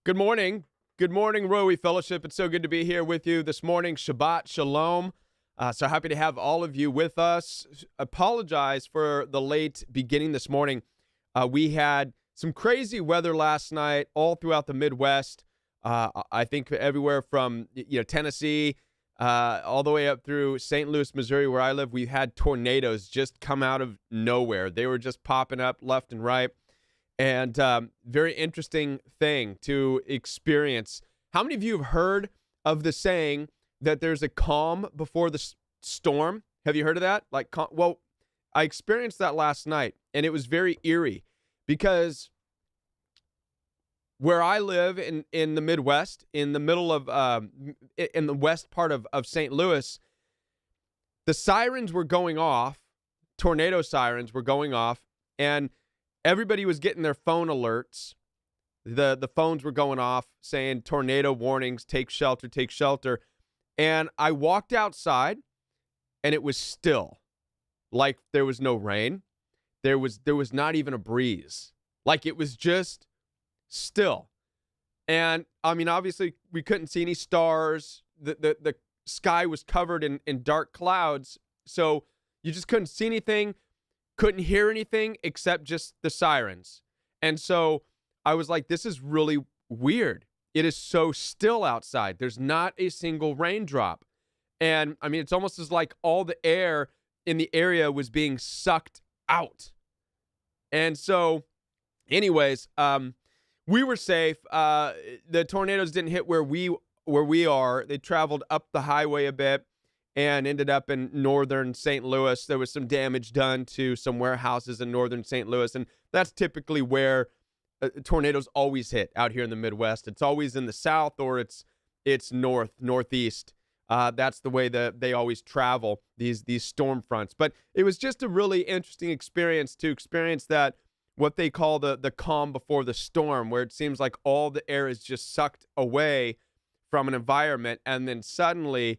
Good morning. Good morning, Roe Fellowship. It's so good to be here with you this morning. Shabbat Shalom. So happy to have all of you with us. Apologize for the late beginning this morning. We had some crazy weather last night all throughout the Midwest. I think everywhere from Tennessee all the way up through St. Louis, Missouri, where I live. We had tornadoes just come out of nowhere. They were just popping up left and right. And very interesting thing to experience. How many of you have heard of the saying that there's a calm before the storm? Have you heard of that? Well, I experienced that last night, and it was very eerie because where I live in the Midwest, in the middle of, in the west part of St. Louis, the sirens were going off, tornado sirens were going off, and everybody was getting their phone alerts. The phones were going off saying tornado warnings, take shelter, take shelter. And I walked outside and it was still. Like there was no rain. There was not even a breeze. Like it was just still. And I mean, obviously we couldn't see any stars. The sky was covered in dark clouds. So you just couldn't see anything. Couldn't hear anything except just the sirens. And so I was like, this is really weird. It is so still outside. There's not a single raindrop. And I mean, it's almost as like all the air in the area was being sucked out. And so anyways, we were safe. The tornadoes didn't hit where we are. They traveled up the highway a bit and ended up in northern St. Louis. There was some damage done to some warehouses in northern St. Louis, and that's typically where tornadoes always hit out here in the Midwest. It's always in the south or it's northeast. That's the way that they always travel, these storm fronts. But it was just a really interesting experience to experience that, what they call the calm before the storm, where it seems like all the air is just sucked away from an environment, and then suddenly,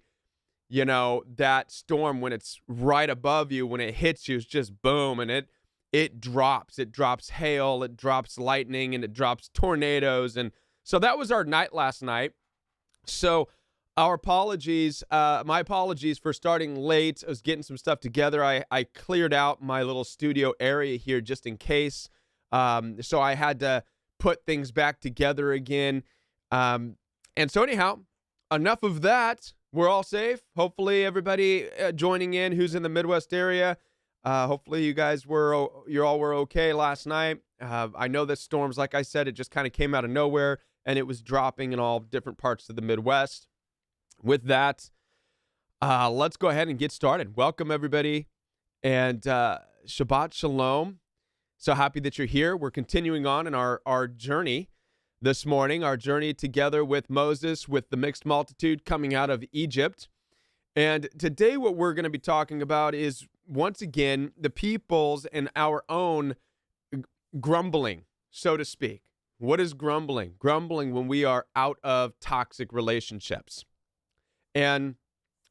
that storm, when it's right above you, when it hits you, it's just boom, and it drops. It drops hail, it drops lightning, and it drops tornadoes. And so that was our night last night. So my apologies for starting late. I was getting some stuff together. I cleared out my little studio area here just in case. So I had to put things back together again. And so anyhow, enough of that. We're all safe. Hopefully everybody joining in who's in the Midwest area. Hopefully you all were okay last night. I know that storms, like I said, it just kind of came out of nowhere and it was dropping in all different parts of the Midwest. With that, let's go ahead and get started. Welcome everybody, and Shabbat Shalom. So happy that you're here. We're continuing on in our journey this morning, our journey together with Moses, with the mixed multitude coming out of Egypt. And today what we're going to be talking about is, once again, the people's and our own grumbling, so to speak. What is grumbling? Grumbling when we are out of toxic relationships. And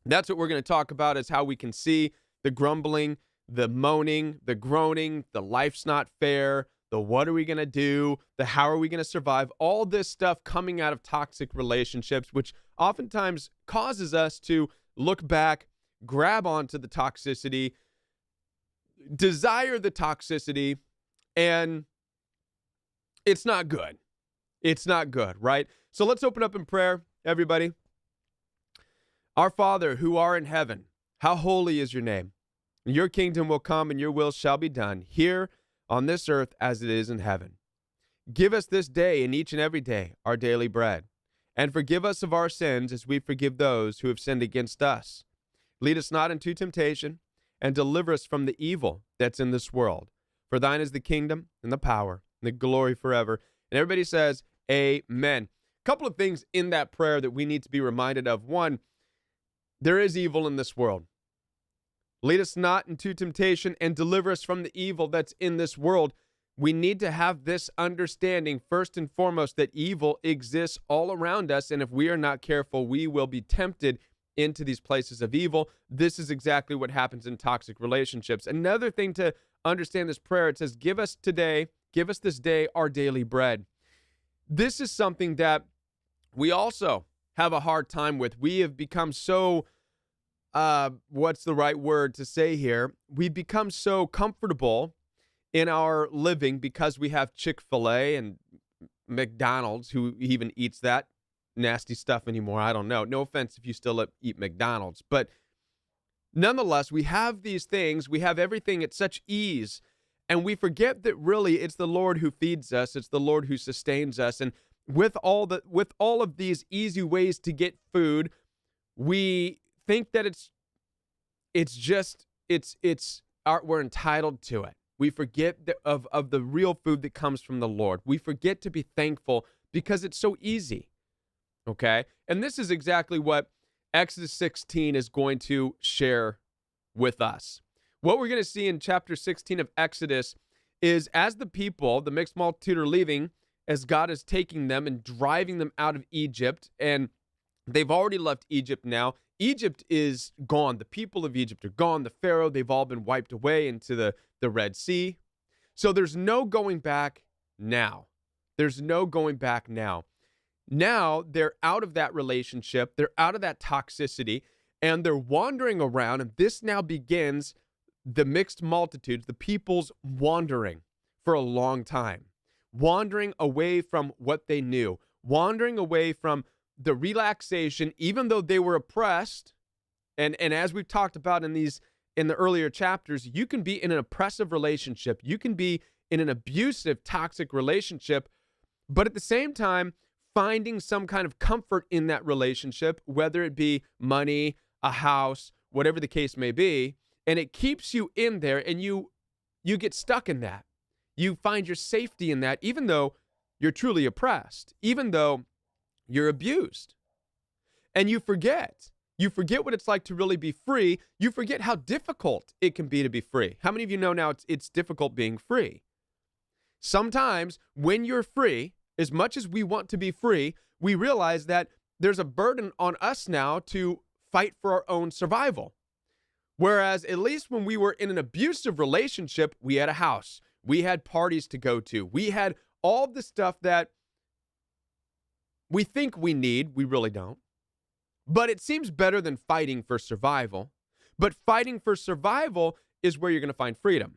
that's what we're going to talk about, is how we can see the grumbling, the moaning, the groaning, the life's not fair, the what are we going to do, the how are we going to survive, all this stuff coming out of toxic relationships, which oftentimes causes us to look back, grab onto the toxicity, desire the toxicity, and it's not good. It's not good, right? So let's open up in prayer, everybody. Our Father, who art in heaven, how holy is your name? Your kingdom will come and your will shall be done here on this earth as it is in heaven. Give us this day and each and every day our daily bread, and forgive us of our sins as we forgive those who have sinned against us. Lead us not into temptation, and deliver us from the evil that's in this world. For thine is the kingdom and the power and the glory forever. And everybody says, amen. A couple of things in that prayer that we need to be reminded of. One, there is evil in this world. Lead us not into temptation and deliver us from the evil that's in this world. We need to have this understanding, first and foremost, that evil exists all around us. And if we are not careful, we will be tempted into these places of evil. This is exactly what happens in toxic relationships. Another thing to understand this prayer, it says, give us this day our daily bread. this is something that we also have a hard time with. We have become so, what's the right word to say here? We've become so comfortable in our living because we have Chick-fil-A and McDonald's. Who even eats that nasty stuff anymore? I don't know. No offense if you still eat McDonald's. But nonetheless, we have these things. We have everything at such ease. And we forget that really it's the Lord who feeds us. It's the Lord who sustains us. And with all of these easy ways to get food, we think that we're entitled to it. We forget of the real food that comes from the Lord. We forget to be thankful because it's so easy. Okay? And this is exactly what Exodus 16 is going to share with us. What we're going to see in chapter 16 of Exodus is as the people, the mixed multitude, are leaving, as God is taking them and driving them out of Egypt, and they've already left Egypt now. Egypt is gone. The people of Egypt are gone. The Pharaoh, they've all been wiped away into the Red Sea. So there's no going back now. There's no going back now. Now they're out of that relationship. They're out of that toxicity, and they're wandering around, and this now begins the mixed multitudes, the people's wandering for a long time, wandering away from what they knew, wandering away from the relaxation, even though they were oppressed. And as we've talked about in the earlier chapters, you can be in an oppressive relationship. You can be in an abusive, toxic relationship, but at the same time, finding some kind of comfort in that relationship, whether it be money, a house, whatever the case may be. And it keeps you in there, and you get stuck in that. You find your safety in that, even though you're truly oppressed, even though you're abused. And you forget. You forget what it's like to really be free. You forget how difficult it can be to be free. How many of you know now it's difficult being free? Sometimes when you're free, as much as we want to be free, we realize that there's a burden on us now to fight for our own survival. Whereas at least when we were in an abusive relationship, we had a house, we had parties to go to, we had all the stuff that we think we need. We really don't. But it seems better than fighting for survival. But fighting for survival is where you're going to find freedom.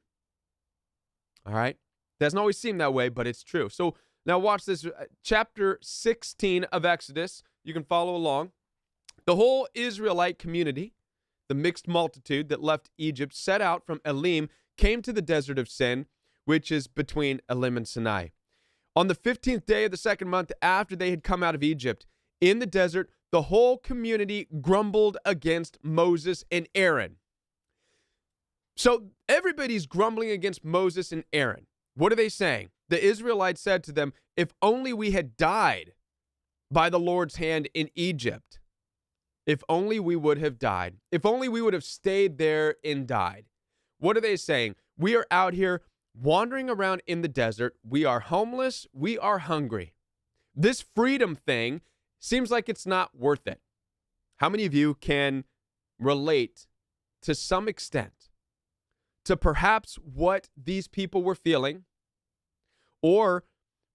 All right? Doesn't always seem that way, but it's true. So now watch this. Chapter 16 of Exodus. You can follow along. The whole Israelite community, the mixed multitude that left Egypt, set out from Elim, came to the desert of Sin, which is between Elim and Sinai. On the 15th day of the second month after they had come out of Egypt, in the desert, the whole community grumbled against Moses and Aaron. So everybody's grumbling against Moses and Aaron. What are they saying? The Israelites said to them, if only we had died by the Lord's hand in Egypt. If only we would have died. If only we would have stayed there and died. What are they saying? We are out here wandering around in the desert. We are homeless. We are hungry. This freedom thing seems like it's not worth it. How many of you can relate to some extent to perhaps what these people were feeling, or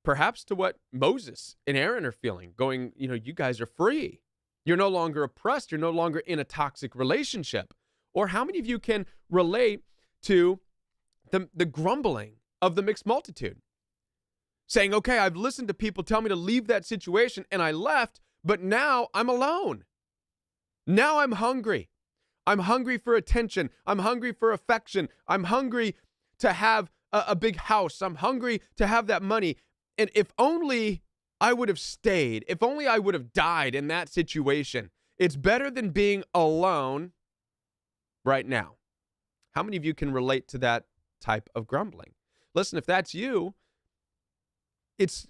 perhaps to what Moses and Aaron are feeling, going, you guys are free. You're no longer oppressed. You're no longer in a toxic relationship. Or how many of you can relate to the grumbling of the mixed multitude? Saying, okay, I've listened to people tell me to leave that situation and I left, but now I'm alone. Now I'm hungry. I'm hungry for attention. I'm hungry for affection. I'm hungry to have a big house. I'm hungry to have that money. And if only I would have stayed, if only I would have died in that situation, it's better than being alone right now. How many of you can relate to that type of grumbling? Listen, if that's you, it's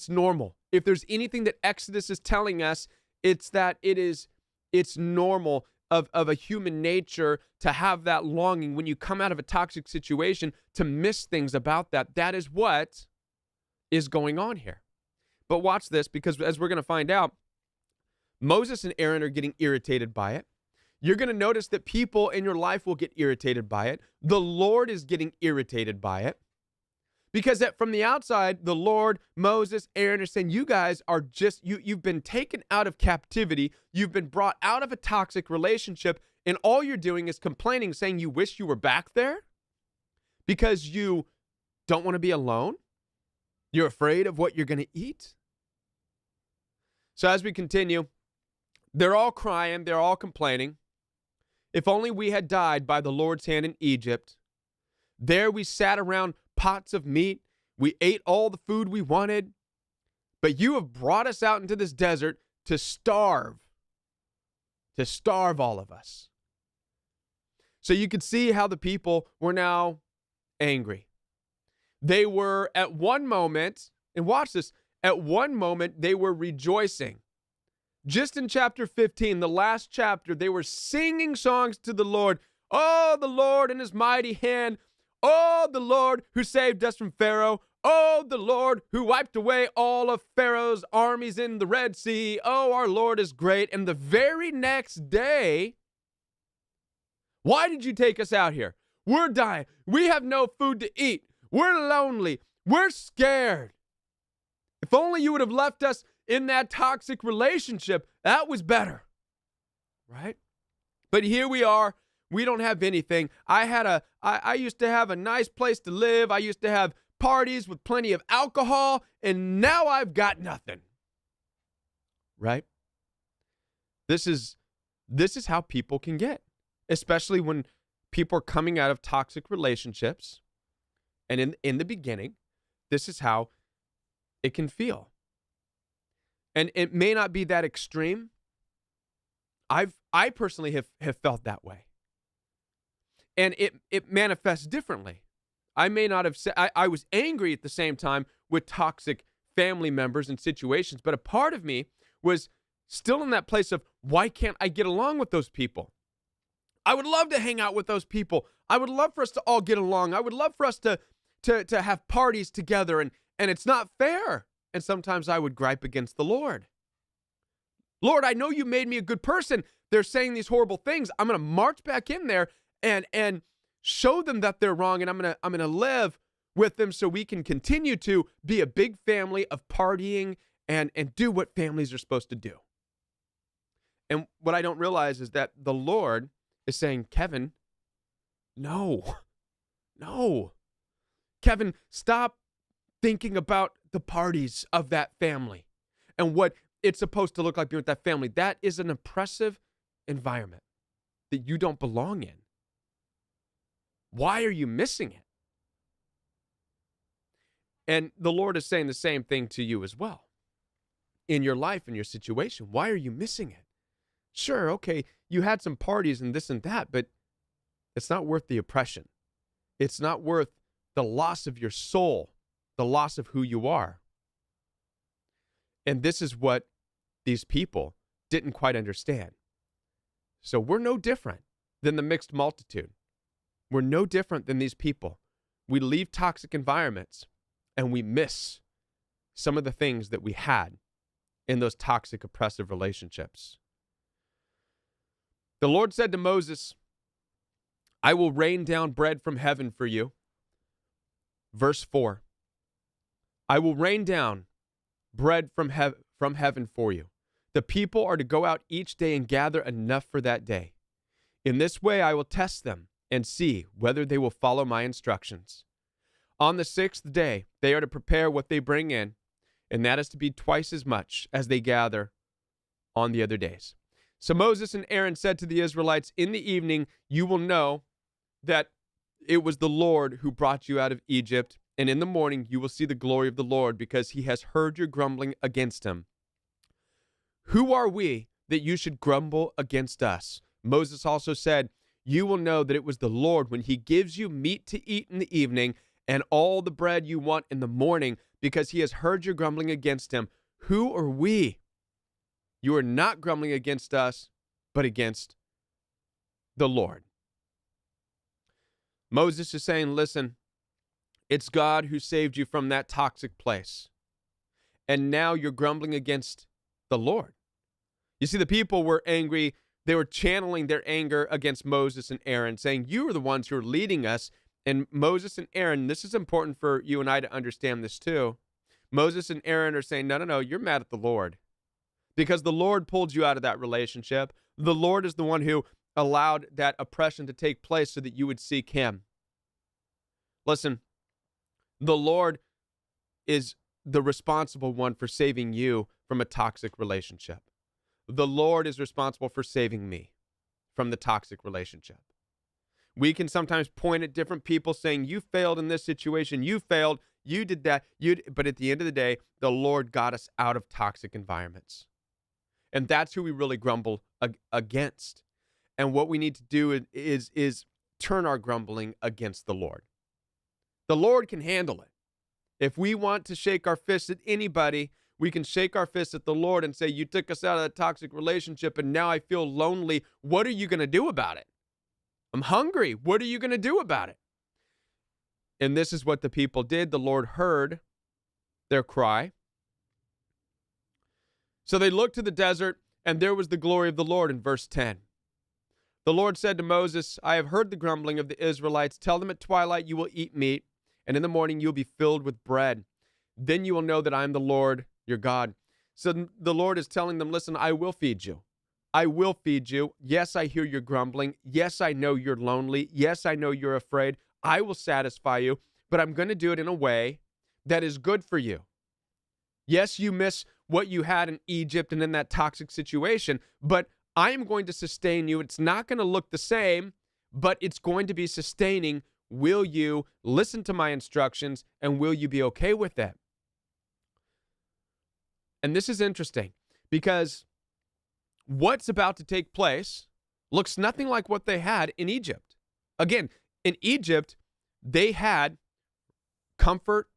normal. If there's anything that Exodus is telling us, it's that it's normal of a human nature to have that longing when you come out of a toxic situation, to miss things about that. That is what is going on here. But watch this, because as we're going to find out, Moses and Aaron are getting irritated by it. You're going to notice that people in your life will get irritated by it. The Lord is getting irritated by it. Because from the outside, the Lord, Moses, Aaron are saying, you guys are just, you've been taken out of captivity. You've been brought out of a toxic relationship. And all you're doing is complaining, saying you wish you were back there because you don't want to be alone. You're afraid of what you're going to eat. So as we continue, they're all crying. They're all complaining. If only we had died by the Lord's hand in Egypt. There we sat around pots of meat. We ate all the food we wanted. But you have brought us out into this desert to starve all of us. So you could see how the people were now angry. They were at one moment, and watch this, at one moment they were rejoicing. Just in chapter 15, the last chapter, they were singing songs to the Lord. Oh, the Lord and his mighty hand. Oh, the Lord who saved us from Pharaoh. Oh, the Lord who wiped away all of Pharaoh's armies in the Red Sea. Oh, our Lord is great. And the very next day, why did you take us out here? We're dying. We have no food to eat. We're lonely. We're scared. If only you would have left us in that toxic relationship, that was better. Right? But here we are. We don't have anything. I used to have a nice place to live. I used to have parties with plenty of alcohol, and now I've got nothing. Right? This is how people can get, especially when people are coming out of toxic relationships. And in the beginning, this is how it can feel. And it may not be that extreme. I personally have felt that way. And it manifests differently. I may not have said, I was angry at the same time with toxic family members and situations, but a part of me was still in that place of, why can't I get along with those people? I would love to hang out with those people. I would love for us to all get along. I would love for us to have parties together, and it's not fair. And sometimes I would gripe against the Lord. Lord, I know you made me a good person. They're saying these horrible things. I'm going to march back in there and show them that they're wrong, and I'm going to live with them so we can continue to be a big family of partying and do what families are supposed to do. And what I don't realize is that the Lord is saying, Kevin, no. Kevin, stop thinking about the parties of that family and what it's supposed to look like being with that family. That is an oppressive environment that you don't belong in. Why are you missing it? And the Lord is saying the same thing to you as well. In your life, in your situation, why are you missing it? Sure, okay, you had some parties and this and that, but it's not worth the oppression. It's not worth the loss of your soul, the loss of who you are. And this is what these people didn't quite understand. So we're no different than the mixed multitude. We're no different than these people. We leave toxic environments and we miss some of the things that we had in those toxic, oppressive relationships. The Lord said to Moses, I will rain down bread from heaven for you. Verse 4, I will rain down bread from heaven for you. The people are to go out each day and gather enough for that day. In this way I will test them and see whether they will follow my instructions. On the 6th day, they are to prepare what they bring in, and that is to be twice as much as they gather on the other days. So Moses and Aaron said to the Israelites, in the evening you will know that it was the Lord who brought you out of Egypt, and in the morning you will see the glory of the Lord, because he has heard your grumbling against him. Who are we that you should grumble against us? Moses also said, you will know that it was the Lord when he gives you meat to eat in the evening and all the bread you want in the morning, because he has heard your grumbling against him. Who are we? You are not grumbling against us, but against the Lord. Moses is saying, listen, it's God who saved you from that toxic place. And now you're grumbling against the Lord. You see, the people were angry. They were channeling their anger against Moses and Aaron, saying, you are the ones who are leading us And Moses and Aaron, this is important for you and I to understand this too. Moses and Aaron are saying, no, no, no, you're mad at the Lord because the Lord pulled you out of that relationship. The Lord is the one who allowed that oppression to take place so that you would seek him. Listen, the Lord is the responsible one for saving you from a toxic relationship. The Lord is responsible for saving me from the toxic relationship. We can sometimes point at different people saying, you failed in this situation, you failed, you did that, but at the end of the day, the Lord got us out of toxic environments. And that's who we really grumble against. And what we need to do is turn our grumbling against the Lord. The Lord can handle it. If we want to shake our fists at anybody, we can shake our fists at the Lord and say, you took us out of that toxic relationship and now I feel lonely. What are you going to do about it? I'm hungry. What are you going to do about it? And this is what the people did. The Lord heard their cry. So they looked to the desert, and there was the glory of the Lord in verse 10. The Lord said to Moses, I have heard the grumbling of the Israelites. Tell them at twilight you will eat meat, and in the morning you will be filled with bread. Then you will know that I am the Lord your God. So the Lord is telling them, listen, I will feed you. I will feed you. Yes, I hear your grumbling. Yes, I know you're lonely. Yes, I know you're afraid. I will satisfy you, but I'm going to do it in a way that is good for you. Yes, you miss what you had in Egypt and in that toxic situation, but I am going to sustain you. It's not going to look the same, but it's going to be sustaining. Will you listen to my instructions, and will you be okay with that? And this is interesting because what's about to take place looks nothing like what they had in Egypt. Again, in Egypt, they had comfort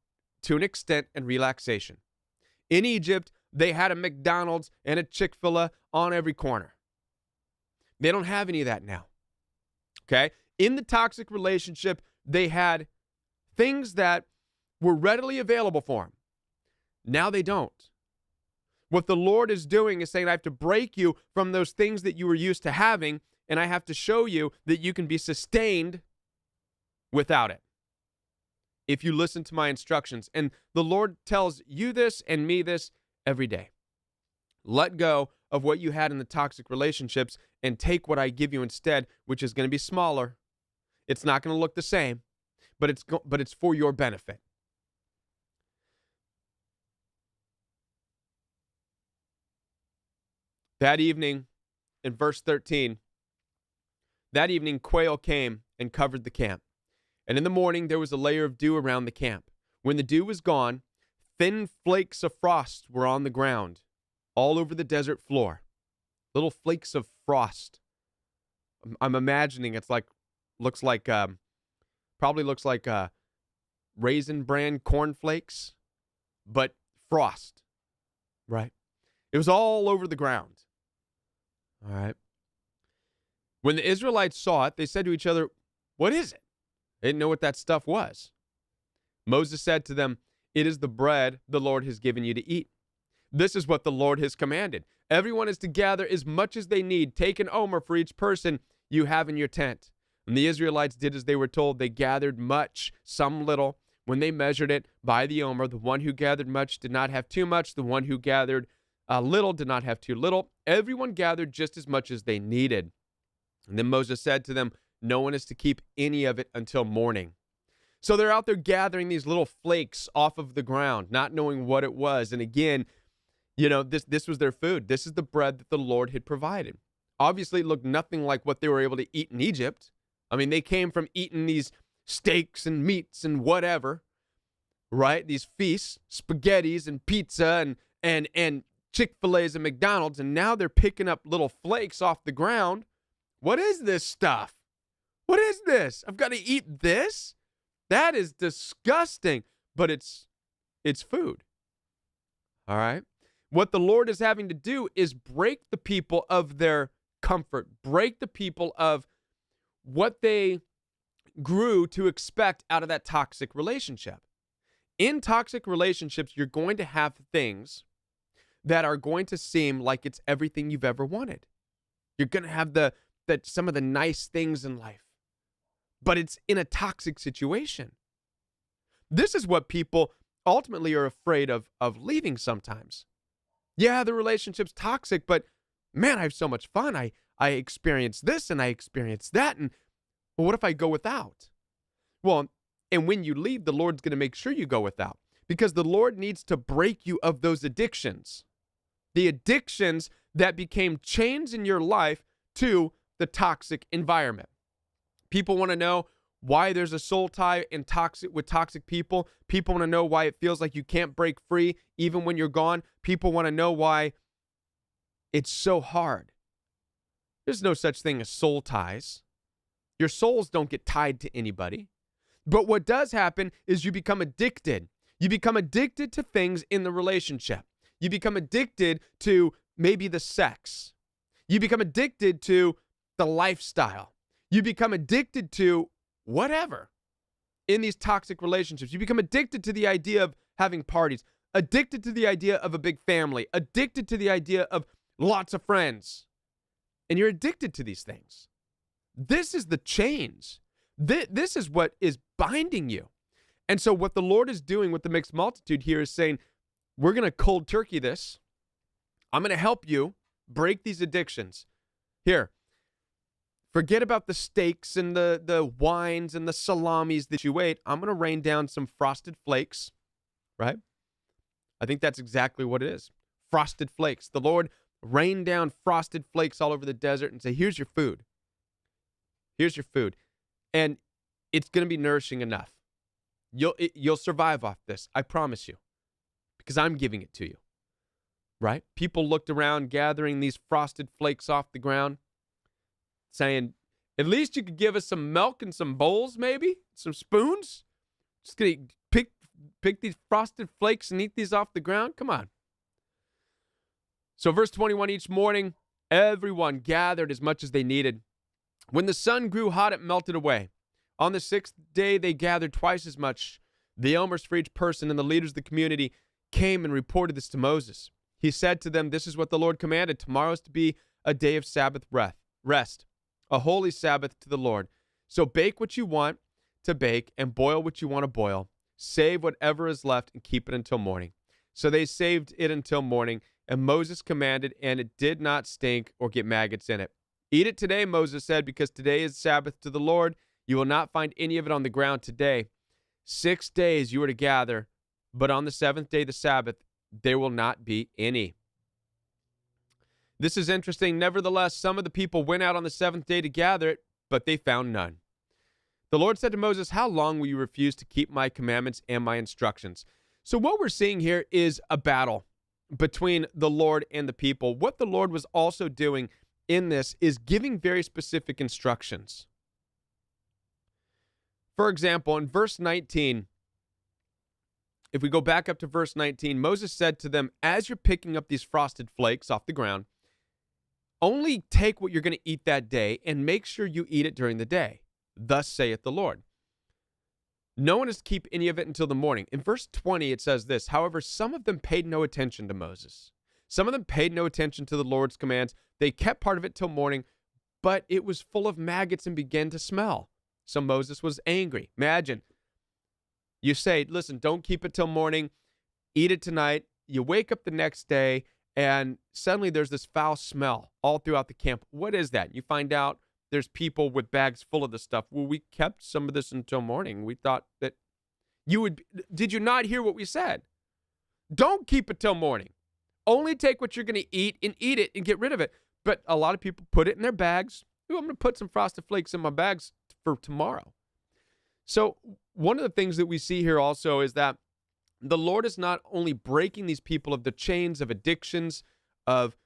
to an extent and relaxation. In Egypt, they had a McDonald's and a Chick-fil-A on every corner. They don't have any of that now. Okay? In the toxic relationship, they had things that were readily available for them. Now they don't. What the Lord is doing is saying, I have to break you from those things that you were used to having, and I have to show you that you can be sustained without it if you listen to my instructions. And the Lord tells you this and me this every day. Let go of what you had in the toxic relationships and take what I give you instead, which is going to be smaller. It's not going to look the same, but it's for your benefit. That evening, in verse 13, that evening quail came and covered the camp. And in the morning there was a layer of dew around the camp. When the dew was gone, thin flakes of frost were on the ground, all over the desert floor. Little flakes of frost. I'm imagining probably looks like Raisin Bran cornflakes, but frost, right? It was all over the ground. All right. When the Israelites saw it, they said to each other, what is it? They didn't know what that stuff was. Moses said to them, it is the bread the Lord has given you to eat. This is what the Lord has commanded. Everyone is to gather as much as they need. Take an omer for each person you have in your tent. And the Israelites did as they were told. They gathered much, some little. When they measured it by the omer, the one who gathered much did not have too much. The one who gathered little did not have too little. Everyone gathered just as much as they needed. And then Moses said to them, no one is to keep any of it until morning. So they're out there gathering these little flakes off of the ground, not knowing what it was. And again, this was their food. This is the bread that the Lord had provided. Obviously, it looked nothing like what they were able to eat in Egypt. I mean, they came from eating these steaks and meats and whatever, right? These feasts, spaghettis and pizza and Chick-fil-A's and McDonald's, and now they're picking up little flakes off the ground. What is this stuff? What is this? I've got to eat this? That is disgusting, but it's food. All right? What the Lord is having to do is break the people of their comfort, break the people of what they grew to expect out of that toxic relationship. In toxic relationships, you're going to have things that are going to seem like it's everything you've ever wanted. You're going to have some of the nice things in life. but it's in a toxic situation. This is what people ultimately are afraid of leaving sometimes. Yeah, the relationship's toxic, but man, I have so much fun. I experience this and I experience that. And well, what if I go without? Well, and when you leave, the Lord's going to make sure you go without, because the Lord needs to break you of those addictions. The addictions that became chains in your life to the toxic environment. People want to know why there's a soul tie with toxic people. People want to know why it feels like you can't break free even when you're gone. People want to know why it's so hard. There's no such thing as soul ties. Your souls don't get tied to anybody. But what does happen is you become addicted. You become addicted to things in the relationship. You become addicted to maybe the sex. You become addicted to the lifestyle. You become addicted to whatever in these toxic relationships. You become addicted to the idea of having parties, addicted to the idea of a big family, addicted to the idea of lots of friends. And you're addicted to these things. This is the chains. This is what is binding you. And so what the Lord is doing with the mixed multitude here is saying, we're going to cold turkey this. I'm going to help you break these addictions. Here, forget about the steaks and the wines and the salamis that you ate. I'm going to rain down some frosted flakes, right? I think that's exactly what it is. Frosted flakes. The Lord rained down frosted flakes all over the desert and say, here's your food. Here's your food. And it's going to be nourishing enough. You'll survive off this. I promise you. Because I'm giving it to you. Right? People looked around gathering these frosted flakes off the ground, saying, at least you could give us some milk and some bowls, maybe? Some spoons? Just gonna pick these frosted flakes and eat these off the ground? Come on. So verse 21, each morning, everyone gathered as much as they needed. When the sun grew hot, it melted away. On the sixth day, they gathered twice as much. The elders for each person and the leaders of the community came and reported this to Moses. He said to them, this is what the Lord commanded. Tomorrow is to be a day of Sabbath rest, a holy Sabbath to the Lord. So bake what you want to bake and boil what you want to boil. Save whatever is left and keep it until morning. So they saved it until morning, and Moses commanded, and it did not stink or get maggots in it. Eat it today, Moses said, because today is Sabbath to the Lord. You will not find any of it on the ground today. 6 days you are to gather, but on the seventh day, the Sabbath, there will not be any. This is interesting. Nevertheless, some of the people went out on the seventh day to gather it, but they found none. The Lord said to Moses, how long will you refuse to keep my commandments and my instructions? So what we're seeing here is a battle between the Lord and the people. What the Lord was also doing in this is giving very specific instructions. For example, in verse 19, if we go back up to verse 19, Moses said to them, as you're picking up these frosted flakes off the ground, only take what you're going to eat that day and make sure you eat it during the day. Thus saith the Lord. No one is to keep any of it until the morning. In verse 20, it says this, however, some of them paid no attention to Moses. Some of them paid no attention to the Lord's commands. They kept part of it till morning, but it was full of maggots and began to smell. So Moses was angry. Imagine, you say, listen, don't keep it till morning. Eat it tonight. You wake up the next day, and suddenly there's this foul smell all throughout the camp. What is that? You find out there's people with bags full of this stuff. Well, we kept some of this until morning. We thought that you would. Did you not hear what we said? Don't keep it till morning. Only take what you're going to eat and eat it and get rid of it. But a lot of people put it in their bags. Ooh, I'm going to put some Frosted Flakes in my bags for tomorrow. So one of the things that we see here also is that the Lord is not only breaking these people of the chains of addictions of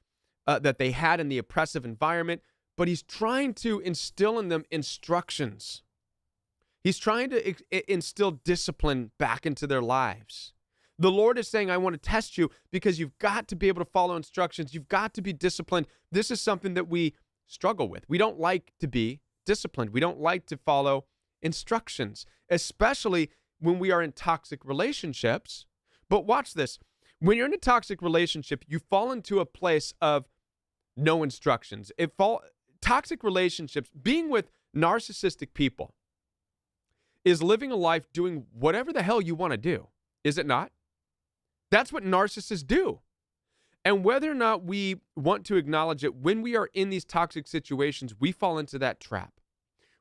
that they had in the oppressive environment, but he's trying to instill in them instructions. He's trying to instill discipline back into their lives. The Lord is saying, I want to test you because you've got to be able to follow instructions. You've got to be disciplined. This is something that we struggle with. We don't like to be disciplined. We don't like to follow instructions, especially when we are in toxic relationships. But watch this. When you're in a toxic relationship, you fall into a place of no instructions. Toxic relationships, being with narcissistic people, is living a life doing whatever the hell you want to do. Is it not? That's what narcissists do. And whether or not we want to acknowledge it, when we are in these toxic situations, we fall into that trap.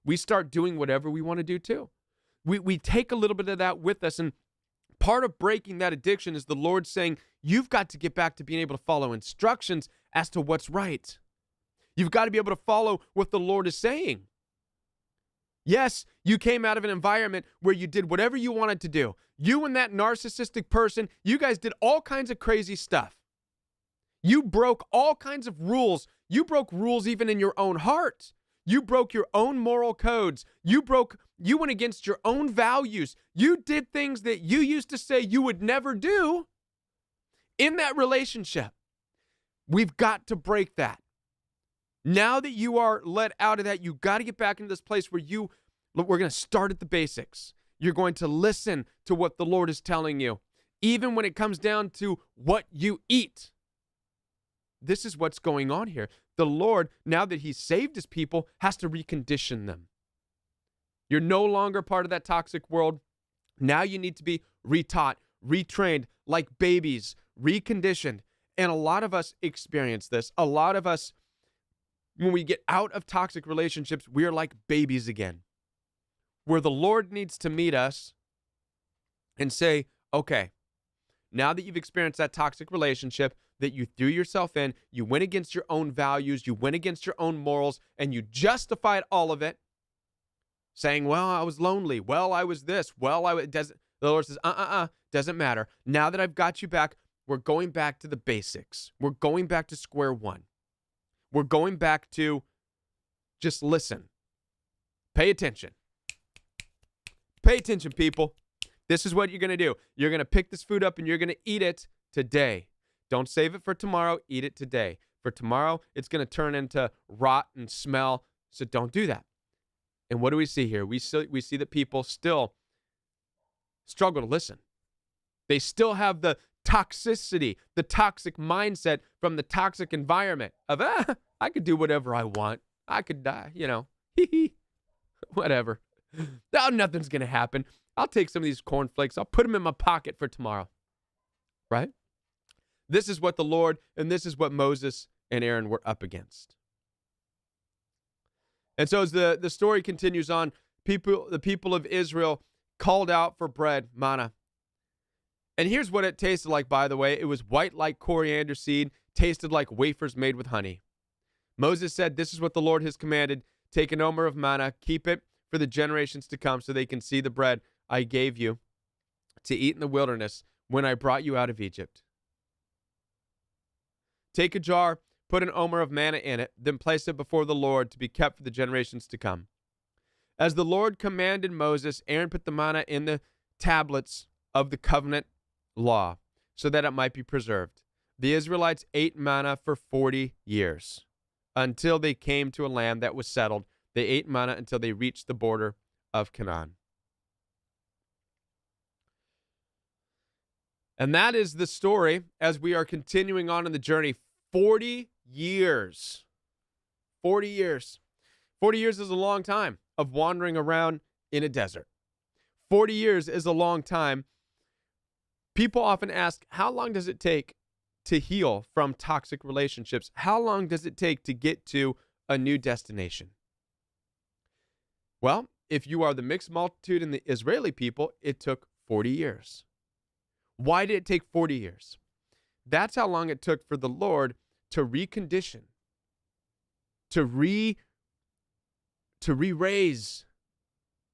We start doing whatever we want to do too. We take a little bit of that with us. And part of breaking that addiction is the Lord saying, you've got to get back to being able to follow instructions as to what's right. You've got to be able to follow what the Lord is saying. Yes, you came out of an environment where you did whatever you wanted to do. You and that narcissistic person, you guys did all kinds of crazy stuff. You broke all kinds of rules. You broke rules even in your own heart. You broke your own moral codes. You went against your own values. You did things that you used to say you would never do in that relationship. We've got to break that. Now that you are let out of that, you got to get back into this place where we're going to start at the basics. You're going to listen to what the Lord is telling you, even when it comes down to what you eat. This is what's going on here. The Lord, now that He's saved His people, has to recondition them. You're no longer part of that toxic world. Now you need to be retaught, retrained like babies, reconditioned. And a lot of us experience this. A lot of us, when we get out of toxic relationships, we are like babies again, where the Lord needs to meet us and say, okay, now that you've experienced that toxic relationship, that you threw yourself in, you went against your own values, you went against your own morals, and you justified all of it, saying, well, I was lonely, well, I was this, the Lord says, doesn't matter. Now that I've got you back, we're going back to the basics. We're going back to square one. We're going back to just listen. Pay attention. Pay attention, people. This is what you're going to do. You're going to pick this food up and you're going to eat it today. Don't save it for tomorrow. Eat it today. For tomorrow, it's going to turn into rot and smell. So don't do that. And what do we see here? We see that people still struggle to listen. They still have the toxicity, the toxic mindset from the toxic environment of, I could do whatever I want. I could die, whatever. Oh, nothing's going to happen. I'll take some of these cornflakes. I'll put them in my pocket for tomorrow. Right? This is what the Lord and this is what Moses and Aaron were up against. And so as the story continues on, the people of Israel called out for bread, manna. And here's what it tasted like, by the way. It was white like coriander seed, tasted like wafers made with honey. Moses said, this is what the Lord has commanded. Take an omer of manna, keep it for the generations to come so they can see the bread I gave you to eat in the wilderness when I brought you out of Egypt. Take a jar, put an omer of manna in it, then place it before the Lord to be kept for the generations to come. As the Lord commanded Moses, Aaron put the manna in the tablets of the covenant law so that it might be preserved. The Israelites ate manna for 40 years until they came to a land that was settled. They ate manna until they reached the border of Canaan. And that is the story as we are continuing on in the journey. 40 years. 40 years. 40 years is a long time of wandering around in a desert. 40 years is a long time. People often ask, how long does it take to heal from toxic relationships? How long does it take to get to a new destination? Well, if you are the mixed multitude in the Israeli people, it took 40 years. Why did it take 40 years? That's how long it took for the Lord to recondition, to re-raise,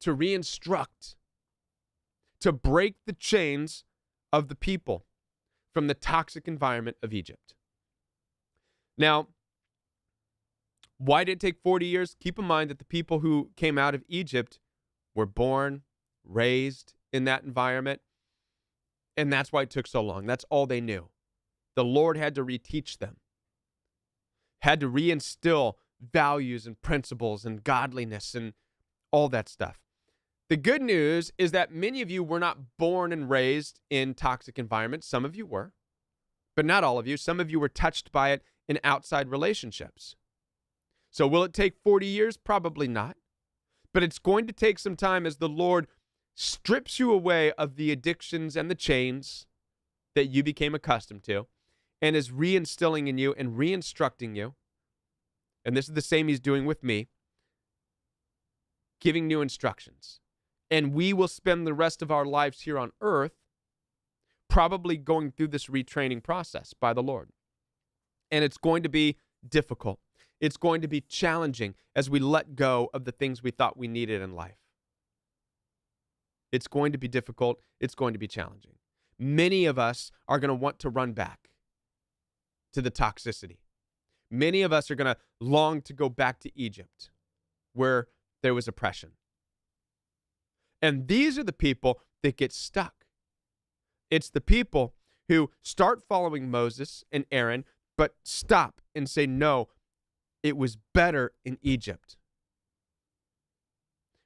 to re-instruct, to break the chains of the people from the toxic environment of Egypt. Now, why did it take 40 years? Keep in mind that the people who came out of Egypt were born, raised in that environment, and that's why it took so long. That's all they knew. The Lord had to reteach them, had to reinstill values and principles and godliness and all that stuff. The good news is that many of you were not born and raised in toxic environments. Some of you were, but not all of you. Some of you were touched by it in outside relationships. So will it take 40 years? Probably not. But it's going to take some time as the Lord strips you away of the addictions and the chains that you became accustomed to, and is reinstilling in you and reinstructing you. And this is the same he's doing with me, giving new instructions. And we will spend the rest of our lives here on earth probably going through this retraining process by the Lord. And it's going to be difficult. It's going to be challenging as we let go of the things we thought we needed in life. It's going to be difficult. It's going to be challenging. Many of us are going to want to run back to the toxicity. Many of us are going to long to go back to Egypt, where there was oppression. And these are the people that get stuck. It's the people who start following Moses and Aaron, but stop and say, no, it was better in Egypt.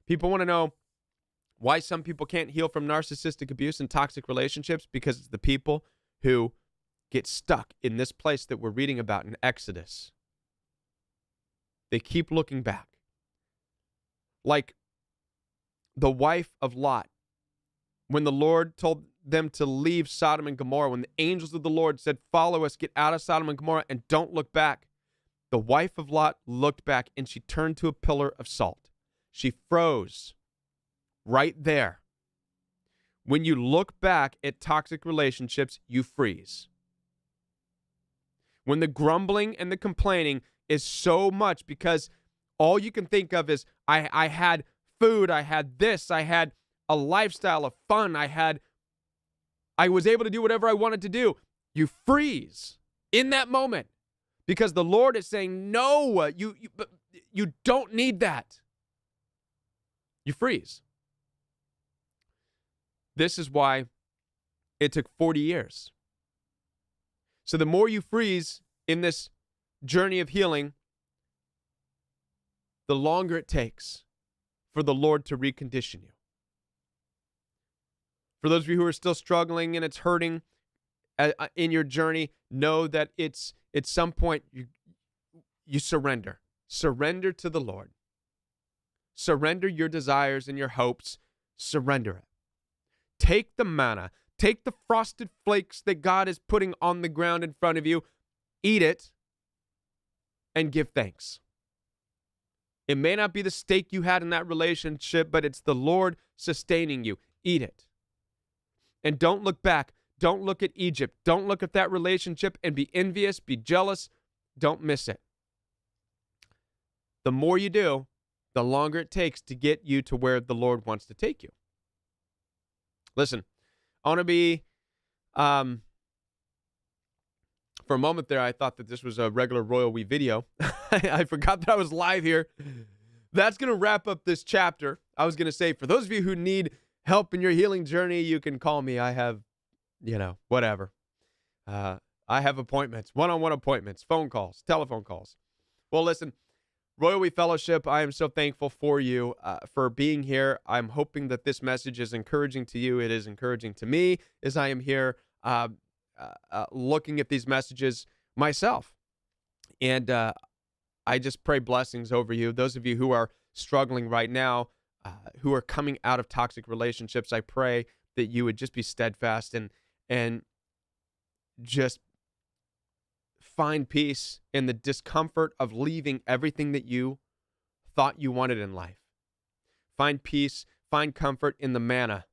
People want to know why some people can't heal from narcissistic abuse and toxic relationships, because it's the people who get stuck in this place that we're reading about in Exodus. They keep looking back. Like the wife of Lot, when the Lord told them to leave Sodom and Gomorrah, when the angels of the Lord said, follow us, get out of Sodom and Gomorrah, and don't look back, the wife of Lot looked back and she turned to a pillar of salt. She froze right there. When you look back at toxic relationships, you freeze. When the grumbling and the complaining is so much because all you can think of is, I had food, I had this, I had a lifestyle of fun, I was able to do whatever I wanted to do. You freeze in that moment because the Lord is saying, no, you don't need that. You freeze. This is why it took 40 years. So the more you freeze in this journey of healing, the longer it takes for the Lord to recondition you. For those of you who are still struggling and it's hurting in your journey, know that it's at some point you surrender. Surrender to the Lord. Surrender your desires and your hopes. Surrender it. Take the manna. Take the frosted flakes that God is putting on the ground in front of you. Eat it and give thanks. It may not be the steak you had in that relationship, but it's the Lord sustaining you. Eat it. And don't look back. Don't look at Egypt. Don't look at that relationship and be envious, be jealous. Don't miss it. The more you do, the longer it takes to get you to where the Lord wants to take you. Listen, I want to be, for a moment there, I thought that this was a regular Royal We video. I forgot that I was live here. That's going to wrap up this chapter. I was going to say, for those of you who need help in your healing journey, you can call me. I have, whatever. I have appointments, one-on-one appointments, phone calls, telephone calls. Well, listen, Royal We Fellowship, I am so thankful for you, for being here. I'm hoping that this message is encouraging to you. It is encouraging to me as I am here looking at these messages myself. And I just pray blessings over you. Those of you who are struggling right now, who are coming out of toxic relationships, I pray that you would just be steadfast and just find peace in the discomfort of leaving everything that you thought you wanted in life. Find peace, find comfort in the manna,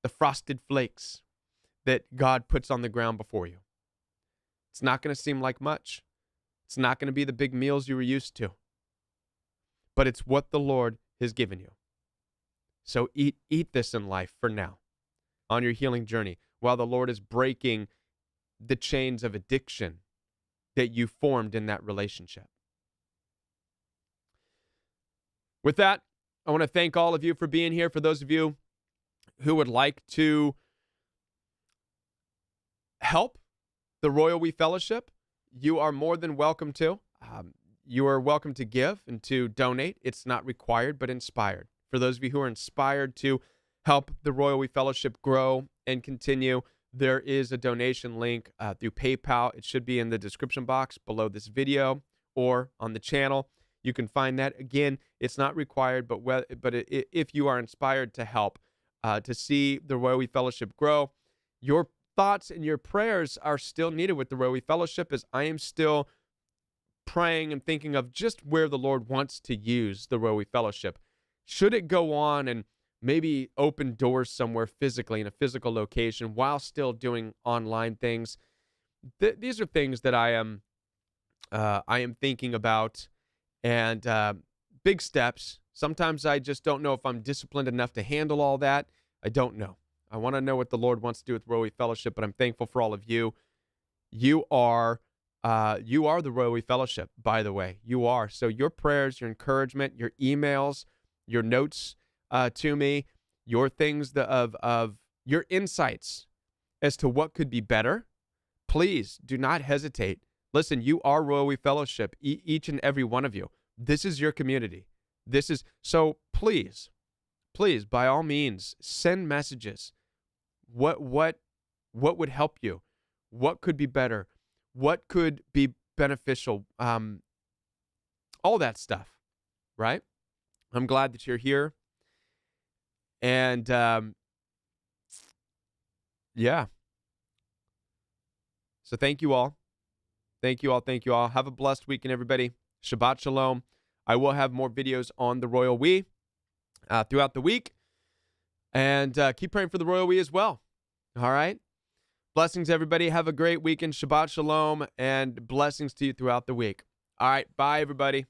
the frosted flakes that God puts on the ground before you. It's not going to seem like much. It's not going to be the big meals you were used to. But it's what the Lord has given you. So eat this in life for now, on your healing journey, while the Lord is breaking the chains of addiction that you formed in that relationship. With that, I want to thank all of you for being here. For those of you who would like to help the Royal We Fellowship, you are more than welcome to. You are welcome to give and to donate. It's not required, but inspired. For those of you who are inspired to help the Royal We Fellowship grow and continue, there is a donation link through PayPal. It should be in the description box below this video or on the channel. You can find that. Again, it's not required, but if you are inspired to help, to see the Royal We Fellowship grow, your thoughts and your prayers are still needed with the Royal We Fellowship, as I am still praying and thinking of just where the Lord wants to use the Royal We Fellowship. Should it go on and maybe open doors somewhere physically in a physical location while still doing online things? These are things that I am thinking about, and big steps. Sometimes I just don't know if I'm disciplined enough to handle all that. I don't know. I want to know what the Lord wants to do with Royal We Fellowship, but I'm thankful for all of you. You are the Royal We Fellowship, by the way. You are. So your prayers, your encouragement, your emails, your notes to me, your things of your insights as to what could be better, please do not hesitate. Listen, you are Royal We Fellowship, each and every one of you. This is your community. So please, by all means, send messages. What would help you? What could be better? What could be beneficial? All that stuff, right? I'm glad that you're here. And yeah. So thank you all. Thank you all. Have a blessed weekend, everybody. Shabbat shalom. I will have more videos on the Royal We throughout the week. And keep praying for the Royal We as well. All right? Blessings, everybody. Have a great weekend. Shabbat shalom, and blessings to you throughout the week. All right. Bye, everybody.